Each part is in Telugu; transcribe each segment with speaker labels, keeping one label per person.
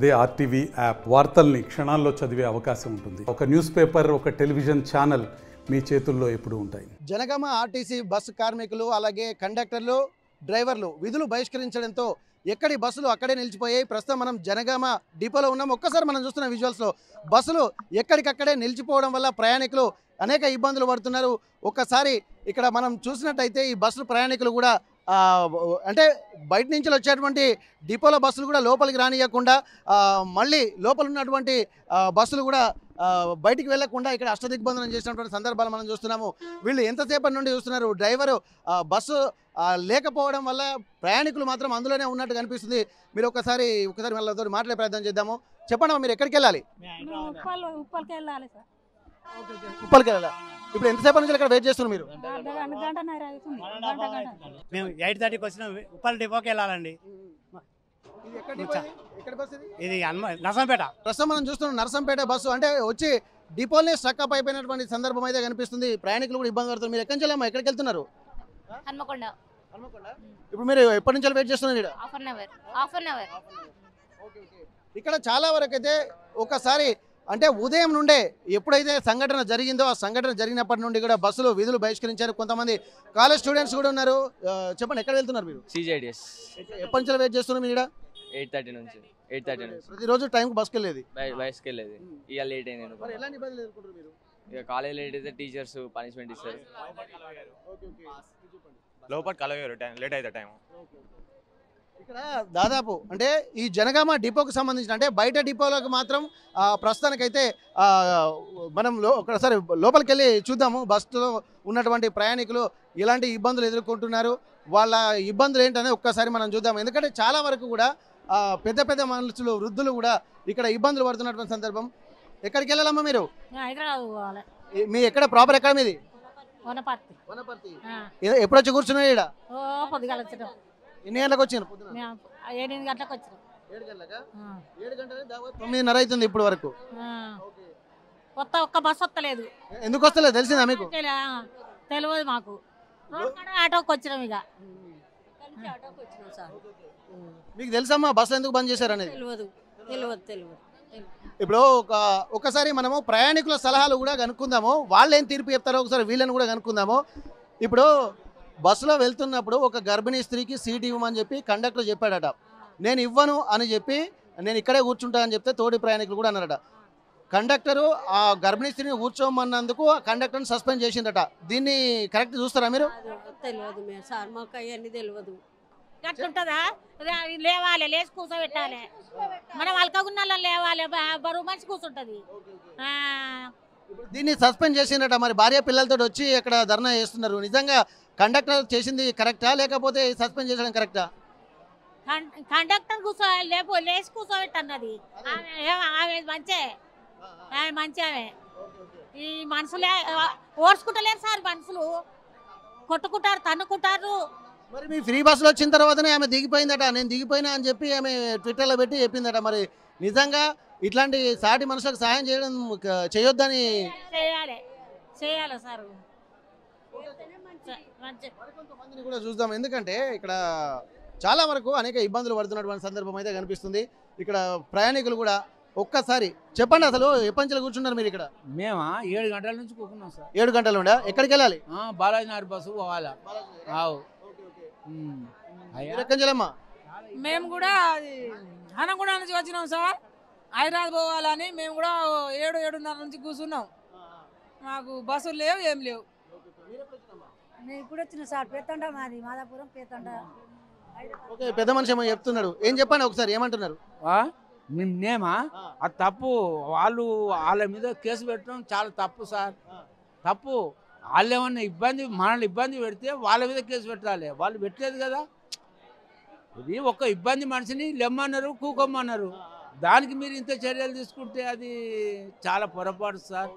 Speaker 1: అదే ఆర్టీవీ యాప్ వార్తల్ని క్షణాల్లో చదివే అవకాశం ఉంటుంది. ఒక న్యూస్ పేపర్, ఒక టెలివిజన్ ఛానల్ మీ చేతుల్లో ఎప్పుడూ ఉంటాయి.
Speaker 2: జనగామ ఆర్టీసీ బస్సు కార్మికులు అలాగే కండక్టర్లు, డ్రైవర్లు విధులు బహిష్కరించడంతో ఎక్కడి బస్సులు అక్కడే నిలిచిపోయాయి. ప్రస్తుతం మనం జనగామ డిపోలో ఉన్నాం. ఒక్కసారి మనం చూస్తున్న విజువల్స్లో బస్సులు ఎక్కడికక్కడే నిలిచిపోవడం వల్ల ప్రయాణికులు అనేక ఇబ్బందులు పడుతున్నారు. ఒక్కసారి ఇక్కడ మనం చూసినట్టయితే ఈ బస్సు ప్రయాణికులు కూడా అంటే బయట నుంచి వచ్చేటువంటి డిపోలో బస్సులు కూడా లోపలికి రానియకుండా మళ్ళీ లోపల ఉన్నటువంటి బస్సులు కూడా బయటికి వెళ్లకుండా ఇక్కడ అష్టదిగ్బంధనం చేసినటువంటి సందర్భాలు మనం చూస్తున్నాము. వీళ్ళు ఎంతసేపటి నుండి చూస్తున్నారు. డ్రైవరు బస్సు లేకపోవడం వల్ల ప్రయాణికులు మాత్రం అందులోనే ఉన్నట్టు కనిపిస్తుంది. మీరు ఒకసారి వాళ్ళతో మాట్లాడే ప్రయత్నం చేద్దాము. చెప్పండి, మీరు ఎక్కడికి వెళ్ళాలి? ఉప్పల్కి వెళ్ళాలి. ఇప్పుడు ఎంతసేపు నుంచి ఇక్కడ వెయిట్ చేస్తున్నారు మీరు?
Speaker 3: మేము 8:30కి వచ్చిన ఉప్పల్ డిపోకి వెళ్ళాలండి. ఇది నర్సంపేట. ప్రస్తుతం
Speaker 2: మనం చూస్తున్నాం నర్సంపేట బస్సు అంటే వచ్చి డిపోల్ని స్ట్రక్ అప్ అయిపోయినటువంటి సందర్భం అయితే కనిపిస్తుంది. ప్రయాణికులు కూడా ఇబ్బంది పడుతున్నారు. మీరు ఎక్కడి నుంచి వెళ్ళామా, ఎక్కడికి వెళ్తున్నారు?
Speaker 4: హన్మకొండ.
Speaker 2: ఇప్పుడు మీరు ఎప్పటి నుంచి వెయిట్ చేస్తున్నారు?
Speaker 4: Half an hour.
Speaker 2: ఇక్కడ చాలా వరకు అయితే ఒకసారి అంటే ఉదయం నుండే ఎప్పుడైతే సంఘటన జరిగిందో ఆ సంఘటన జరిగినప్పటి నుండి కూడా బస్సులు విధులు బహిష్కరించారు. కొంతమంది కాలేజ్ స్టూడెంట్స్ కూడా ఉన్నారు. చెప్పండి, ఎక్కడ వెళ్తున్నారు మీరు?
Speaker 5: సిజేడిఎస్.
Speaker 2: ఎప్పటి నుంచి వెయిట్ చేస్తున్నారు మీరు?
Speaker 5: 8:30 నుంచి.
Speaker 2: ప్రతిరోజు టైంకి బస్కి వెళ్ళేది?
Speaker 5: బస్కి వెళ్ళేది. ఇక లేట్ అయింది.
Speaker 2: ఎలాంటి ఇబ్బందులు ఎదుర్కొంటారు మీరు?
Speaker 5: ఇక కాలేజ్ లేట్ అయితే టీచర్స్ పనిష్మెంట్ ఇస్తారు.
Speaker 6: లోపల కలవేరు లేట్ అయితే టైం.
Speaker 2: ఇక్కడ దాదాపు అంటే ఈ జనగామ డిపోకి సంబంధించిన అంటే బయట డిపోలకు మాత్రం ప్రస్తుతానికైతే మనం ఒకసారి లోపలికి వెళ్ళి చూద్దాము. బస్సులో ఉన్నటువంటి ప్రయాణికులు ఎలాంటి ఇబ్బందులు ఎదుర్కొంటున్నారు, వాళ్ళ ఇబ్బందులు ఏంటనేది ఒక్కసారి మనం చూద్దాం. ఎందుకంటే చాలా వరకు కూడా పెద్ద పెద్ద మనుషులు, వృద్ధులు కూడా ఇక్కడ ఇబ్బందులు పడుతున్నటువంటి సందర్భం. ఎక్కడికి వెళ్ళాలమ్మా మీరు? మీ ఎక్కడ ప్రాపర్ ఎక్కడ మీది? వనపర్తి. ఎప్పుడు వచ్చి కూర్చున్నారు ఇక్కడ? ఎన్ని గంటలకు వచ్చారు?
Speaker 4: 7 గంటలకు వచ్చారు.
Speaker 2: 7 గంటలకా? 7 గంటలే దాదాపు 9:30 అవుతుంది ఇప్పుడు వరకు.
Speaker 4: ఒక్క బస్సు వస్తలేదు.
Speaker 2: ఎందుకు వస్తలేదు తెలిసిందా మీకు?
Speaker 4: తెలియదు మాకు. ఆటోకి వచ్చినాం. ఇక
Speaker 2: మీకు తెలుసమ్మా బస్సు ఎందుకు బంద్ చేశారు అనేది?
Speaker 4: తెలియదు.
Speaker 2: ఇప్పుడు ఒకసారి మనము ప్రయాణికుల సలహాలు కూడా కనుక్కుందాము. వాళ్ళు ఏం తీర్పు చెప్తారో ఒకసారి వీళ్ళని కూడా కనుక్కుందాము. ఇప్పుడు బస్సులో వెళ్తున్నప్పుడు ఒక గర్భిణీ స్త్రీకి సీట్ ఇవ్వమని చెప్పి కండక్టర్ చెప్పాడట. నేను ఇవ్వను అని చెప్పి నేను ఇక్కడే కూర్చుంటా అని చెప్తే తోటి ప్రయాణికులు కూడా అన్నారట. కండక్టరు ఆ గర్భిణీ స్త్రీని కూర్చోమన్నందుకు ఆ కండక్టర్ని సస్పెండ్ చేసిందట. దీన్ని కరెక్ట్ చూస్తారా మీరు?
Speaker 7: తెలియదు సార్, మాకు అవన్నీ తెలియదు.
Speaker 4: గట్లుంటుందా? లేవాలి, లేచి కూర్చోబెట్టాలి. మనం అల్కగున్నాలో లేవాలి, బరువు మనిషి కూర్చుంటుంది.
Speaker 2: దీన్ని సస్పెండ్ చేసిందట. మరి భార్య పిల్లలతో వచ్చి ఇక్కడ ధర్నా చేస్తున్నారు. నిజంగా కండక్టర్ చేసింది కరెక్టా లేకపోతే సస్పెండ్ చేయడం కరెక్టా?
Speaker 4: కండక్టర్ లేచి కూర్చోబెట్టన్నది ఆమె మంచి ఆమె. ఈ మనుషులే ఓడ్చుకుంటలేరు సార్. మనుషులు కొట్టుకుంటారు, తన్నుకుంటారు.
Speaker 2: మరి మీ ఫ్రీ బస్సులో వచ్చిన తర్వాతనే ఆమె దిగిపోయిందట. నేను దిగిపోయినా అని చెప్పి ఆమె ట్విట్టర్లో పెట్టి చెప్పిందట. మరి నిజంగా ఇట్లాంటి సాటి మనుషులకు సహాయం చేయొద్దని
Speaker 4: చేయాలి సార్.
Speaker 2: కొంతమందిని కూడా చూద్దాం. ఎందుకంటే ఇక్కడ చాలా వరకు అనేక ఇబ్బందులు పడుతున్నటువంటి సందర్భం అయితే కనిపిస్తుంది. ఇక్కడ ప్రయాణికులు కూడా ఒక్కసారి చెప్పండి, అసలు ఎప్పటి నుంచి కూర్చున్నారు మీరు ఇక్కడ?
Speaker 8: మేమా 7 గంటల నుంచి కూర్చున్నాం సార్.
Speaker 2: 7 గంటల నుండి ఎక్కడికి వెళ్ళాలి?
Speaker 8: బాలాజీ నగర్ బస్సు పోవాలా.
Speaker 7: మేము కూడా హనంగూడ నుంచి వచ్చినాం సార్. హైదరాబాద్ పోవాలని మేము కూడా 7-7:30 నుంచి కూర్చున్నాం. మాకు బస్సులు లేవు, ఏం లేవు.
Speaker 9: మేము ఇప్పుడు వచ్చినాం సార్. పేతండ మాది, మాదాపురం పేతండ.
Speaker 2: ఓకే, పెద్ద మనిషి ఏమో చెప్తున్నాడు. ఏం చెప్పండి ఒకసారి, ఏమంటున్నారు?
Speaker 8: నేమా అది తప్పు. వాళ్ళ మీద కేసు పెట్టడం చాలా తప్పు సార్. తప్పు. వాళ్ళు ఏమన్నా మనల్ని ఇబ్బంది పెడితే వాళ్ళ మీద కేసు పెట్టాలి. వాళ్ళు పెట్టలేదు కదా. ఇది ఒక ఇబ్బంది మనిషిని లెమ్మన్నారు, కూకోమన్నారు. దానికి మీరు ఇంత చర్యలు తీసుకుంటే అది చాలా పొరపాటు సార్.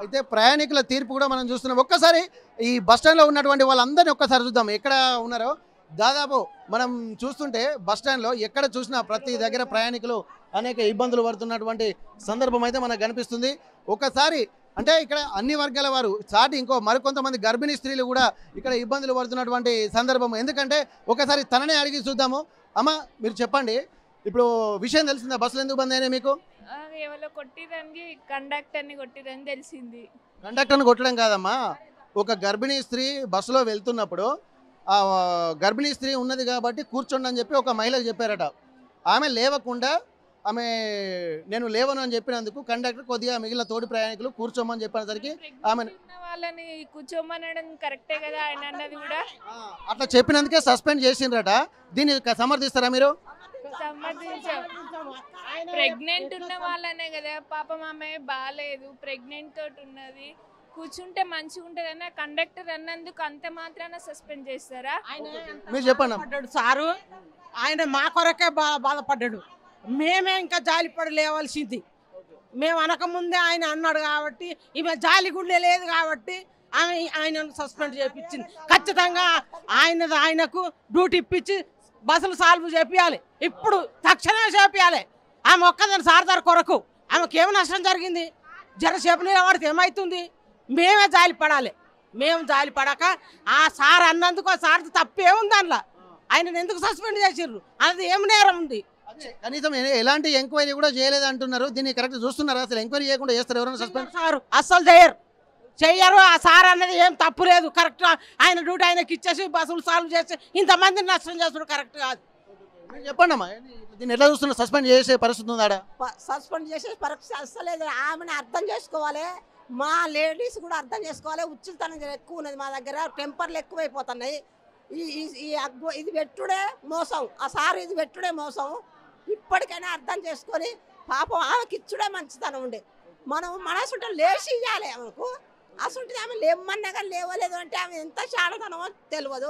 Speaker 2: అయితే ప్రయాణికుల తీర్పు కూడా మనం చూస్తున్నాం. ఒక్కసారి ఈ బస్టాండ్లో ఉన్నటువంటి వాళ్ళందరినీ ఒక్కసారి చూద్దాం ఎక్కడ ఉన్నారో. దాదాపు మనం చూస్తుంటే బస్టాండ్లో ఎక్కడ చూసినా ప్రతి దగ్గర ప్రయాణికులు అనేక ఇబ్బందులు పడుతున్నటువంటి సందర్భం అయితే మనకు కనిపిస్తుంది. ఒకసారి అంటే ఇక్కడ అన్ని వర్గాల వారు సాటి మరికొంతమంది గర్భిణీ స్త్రీలు కూడా ఇక్కడ ఇబ్బందులు పడుతున్నటువంటి సందర్భం. ఎందుకంటే ఒకసారి తననే అడిగి చూద్దాము. అమ్మ, మీరు చెప్పండి, ఇప్పుడు విషయం తెలిసిందా బస్సులు ఎందుకు బంద్ అయినాయి మీకు?
Speaker 10: ఎవరో కొట్టిదానికి కండక్టర్ని కొట్టిదని తెలిసింది.
Speaker 2: కండక్టర్ని కొట్టడం కాదమ్మా, ఒక గర్భిణీ స్త్రీ బస్సులో వెళ్తున్నప్పుడు ఆ గర్భిణీ స్త్రీ ఉన్నది కాబట్టి కూర్చోండి అని చెప్పి ఒక మహిళకు చెప్పారట. ఆమె లేవకుండా ఆమె నేను లేవను అని చెప్పినందుకు కండక్టర్ కొద్దిగా మిగిలిన తోటి ప్రయాణికులు కూర్చోమని చెప్పేసరికి ఆమె
Speaker 10: వాళ్ళని కూర్చోమనడం కరెక్టే కదా ఆయన అన్నది కూడా.
Speaker 2: అట్లా చెప్పినందుకే సస్పెండ్ చేసిండ్రట. దీన్ని సమర్థిస్తారా మీరు?
Speaker 10: ప్రెగ్నెంట్ ఉన్న వాళ్ళనే కదా, పాపం ఆమె బాగాలేదు, ప్రెగ్నెంట్ తోటి ఉన్నది, కూర్చుంటే మంచిగా ఉంటుంది అన్న కండక్టర్ అన్నందుకు అంత మాత్రాన సస్పెండ్ చేస్తారా?
Speaker 2: మీరు చెప్పండి
Speaker 7: సారు. ఆయన మా కొరకే బాధపడ్డాడు, మేమే ఇంకా జాలిపడి లేవాల్సింది. మేము అనకముందే ఆయన అన్నాడు కాబట్టి, ఈమె జాలి గుండె లేదు కాబట్టి ఆయనను సస్పెండ్ చేయించింది. ఖచ్చితంగా ఆయనకు డ్యూటీ ఇప్పించి బస్సులు సాల్వ్ చేపియాలి, ఇప్పుడు తక్షణమే చేపియాలి. ఆమె ఒక్కదాని సారదారి కొరకు ఆమెకి ఏమి నష్టం జరిగింది? జరసేపు నిలబడితే ఏమవుతుంది? మేమే జాలి పడాలి. మేము జాలి పడక ఆ సార్ అన్నందుకు ఆ సార్ తప్పేముంది అందులో? ఆయన ఎందుకు సస్పెండ్ చేసిర్రు? అది ఏం నేరం ఉంది?
Speaker 2: కనీసం ఎలాంటి ఎంక్వైరీ కూడా చేయలేదు అంటున్నారు. దీన్ని కరెక్ట్ చూస్తున్నారు? అసలు ఎంక్వైరీ చేయకుండా చేస్తారు ఎవరైనా సస్పెండ్?
Speaker 7: సార్ అస్సలు చెయ్యరు. ఆ సార్ అన్నది ఏం తప్పు లేదు, కరెక్ట్. ఆయన డ్యూటీ ఆయనకి ఇచ్చేసి బస్సులు సాల్వ్ చేసి ఇంతమందిని నష్టం చేస్తున్నారు, కరెక్ట్ కాదు.
Speaker 2: చెప్పండి అమ్మా, దీన్ని ఎట్లా చూస్తున్నారు? సస్పెండ్ చేసే పరిస్థితి ఉందా?
Speaker 11: సస్పెండ్ చేసే పరిస్థితి అస్సలేదు. ఆమెను అర్థం చేసుకోవాలి, మా లేడీస్ కూడా అర్థం చేసుకోవాలి. ఉచితనం ఎక్కువ ఉన్నది మా దగ్గర, టెంపర్లు ఎక్కువైపోతున్నాయి. ఇది పెట్టుడే మోసం, ఆ సార్ ఇది పెట్టుడే మోసం. ఇప్పటికైనా అర్థం చేసుకొని పాపం ఆమెకి ఇచ్చుడే మంచితనం ఉండే. మనం మనసుంటే లేచి ఇవ్వాలి ఆమెకు. అసలు ఆమె లేమన్నా కానీ లేవలేదు అంటే ఆమె ఎంత శాడతనమో తెలియదు.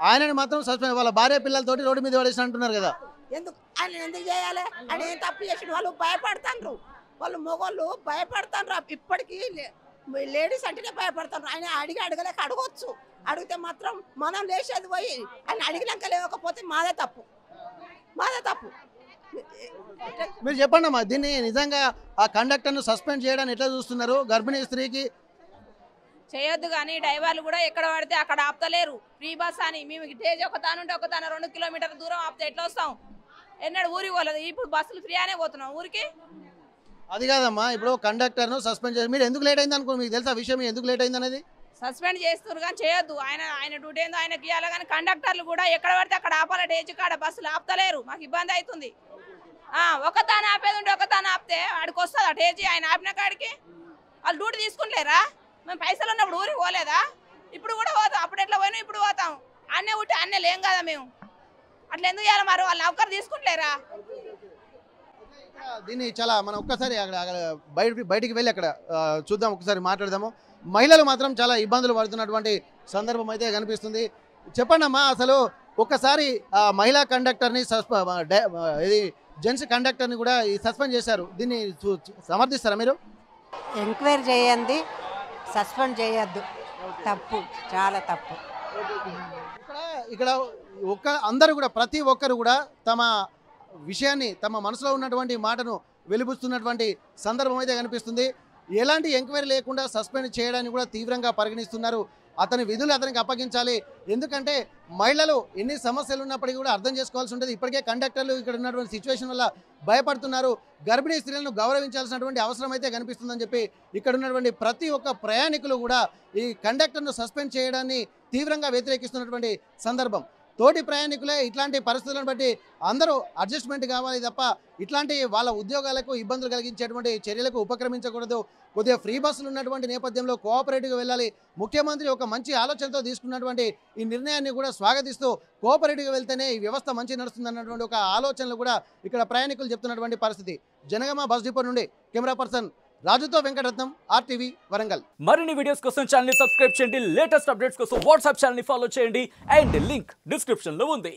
Speaker 2: ఆయనని మాత్రం సస్పెండ్, వాళ్ళ భార్య పిల్లలతోటి రోడ్డు మీద పడేసి అంటున్నారు కదా.
Speaker 11: ఎందుకు ఆయన ఎందుకు చేయాలి? ఆయన ఏం తప్పు చేసిన వాళ్ళు భయపడతారు, వాళ్ళు మొగోళ్ళు భయపడతారు. ఇప్పటికీ లేడీస్ అంటేనే భయపడతారు. ఆయన అడగలేక అడగొచ్చు, అడిగితే మాత్రం మనం లేచేది పోయి ఆయన అడిగినాక లేవకపోతే మాదే తప్పు.
Speaker 2: మీరు చెప్పండి అమ్మా, దీన్ని నిజంగా ఆ కండక్టర్ను సస్పెండ్ చేయడానికి ఎట్లా చూస్తున్నారు? గర్భిణీ స్త్రీకి
Speaker 12: చేయొద్దు కానీ డ్రైవర్లు కూడా ఎక్కడ పడితే అక్కడ ఆపుతలేరు. ఫ్రీ బస్ అని మేము తేజ్ ఒక తానుంటే ఒక తాను 2 కిలోమీటర్ల దూరం ఆపితే ఎట్లా వస్తాం? ఎన్నడు ఊరికి పోలేదు, ఇప్పుడు బస్సులు ఫ్రీ అనే పోతున్నాం ఊరికి.
Speaker 2: అది కాదమ్మా, ఇప్పుడు కండక్టర్ను సస్పెండ్ చేసి మీరు ఎందుకు లేట్ అయింది అనుకో, మీకు తెలుసా విషయం ఎందుకు లేట్ అయింది అనేది?
Speaker 12: సస్పెండ్ చేస్తున్నారు కానీ చేయొద్దు. ఆయన డ్యూటీ ఏందో ఆయనకి ఇవ్వాలి కానీ కండక్టర్లు కూడా ఎక్కడ పడితే అక్కడ ఆపాలి. డేజీ కాడ బస్సులు ఆపుతలేరు, మాకు ఇబ్బంది అవుతుంది. ఒక తాను ఆపేది ఉంటే ఒక తాను ఆపితే వాడికి వస్తుందా డేజీ? ఆయన ఆపిన కాడికి వాళ్ళు డ్యూటీ తీసుకుంటలేరా? మేము పైసలు ఉన్నప్పుడు ఊరికి పోలేదా? ఇప్పుడు కూడా పోతాం, అప్పుడు ఎట్లా పోయినా ఇప్పుడు పోతాం. అన్నే ఉంటే అన్నే లేం కదా మేము, అట్లా ఎందుకు చేయాలి? మరి వాళ్ళు నౌకరు తీసుకుంటలేరా?
Speaker 2: దీన్ని చాలా మనం ఒక్కసారి అక్కడ బయటికి వెళ్ళి అక్కడ చూద్దాం, ఒకసారి మాట్లాడదాము. మహిళలు మాత్రం చాలా ఇబ్బందులు పడుతున్నటువంటి సందర్భం అయితే కనిపిస్తుంది. చెప్పండి అమ్మా, అసలు ఒక్కసారి మహిళా కండక్టర్ని ఇది జెంట్స్ కండక్టర్ని కూడా సస్పెండ్ చేశారు, దీన్ని సమర్థిస్తారా మీరు?
Speaker 9: ఎంక్వైరీ చేయండి, సస్పెండ్ చేయొద్దు, తప్పు, చాలా తప్పు.
Speaker 2: ఇక్కడ అందరూ కూడా ప్రతి ఒక్కరు కూడా తమ విషయాన్ని, తమ మనసులో ఉన్నటువంటి మాటను వెలిబుస్తున్నటువంటి సందర్భం అయితే కనిపిస్తుంది. ఎలాంటి ఎంక్వైరీ లేకుండా సస్పెండ్ చేయడాన్ని కూడా తీవ్రంగా పరిగణిస్తున్నారు. అతని విధులు అతనికి అప్పగించాలి. ఎందుకంటే మహిళలు ఎన్ని సమస్యలు ఉన్నప్పటికీ కూడా అర్థం చేసుకోవాల్సి ఉంటుంది. ఇప్పటికే కండక్టర్లు ఇక్కడ ఉన్నటువంటి సిచ్యువేషన్ వల్ల భయపడుతున్నారు. గర్భిణీ స్త్రీలను గౌరవించాల్సినటువంటి అవసరం అయితే కనిపిస్తుందని చెప్పి ఇక్కడ ఉన్నటువంటి ప్రతి ఒక్క ప్రయాణికులు కూడా ఈ కండక్టర్ను సస్పెండ్ చేయడాన్ని తీవ్రంగా వ్యతిరేకిస్తున్నటువంటి సందర్భం. తోటి ప్రయాణికులే ఇట్లాంటి పరిస్థితులను బట్టి అందరూ అడ్జస్ట్మెంట్ కావాలి తప్ప ఇట్లాంటి వాళ్ళ ఉద్యోగాలకు ఇబ్బందులు కలిగించేటువంటి చర్యలకు ఉపక్రమించకూడదు. కొద్దిగా ఫ్రీ బస్సులు ఉన్నటువంటి నేపథ్యంలో కోఆపరేటివ్గా వెళ్ళాలి. ముఖ్యమంత్రి ఒక మంచి ఆలోచనతో తీసుకున్నటువంటి ఈ నిర్ణయాన్ని కూడా స్వాగతిస్తూ కోఆపరేటివ్గా వెళ్తేనే ఈ వ్యవస్థ మంచి నడుస్తుందన్నటువంటి ఒక ఆలోచనలు కూడా ఇక్కడ ప్రయాణికులు చెప్తున్నటువంటి పరిస్థితి. జనగామ బస్ డిపో నుండి కెమెరా పర్సన్ రాజుతో వెంకటరత్నం, RTV వరంగల్.
Speaker 13: మరిన్ని వీడియోస్ కోసం ఛానల్ ని సబ్స్క్రైబ్ చేయండి, లేటెస్ట్ అప్డేట్స్ కోసం వాట్సాప్ ఛానల్ ని ఫాలో చేయండి అండ్ లింక్ డిస్క్రిప్షన్ లో ఉంది.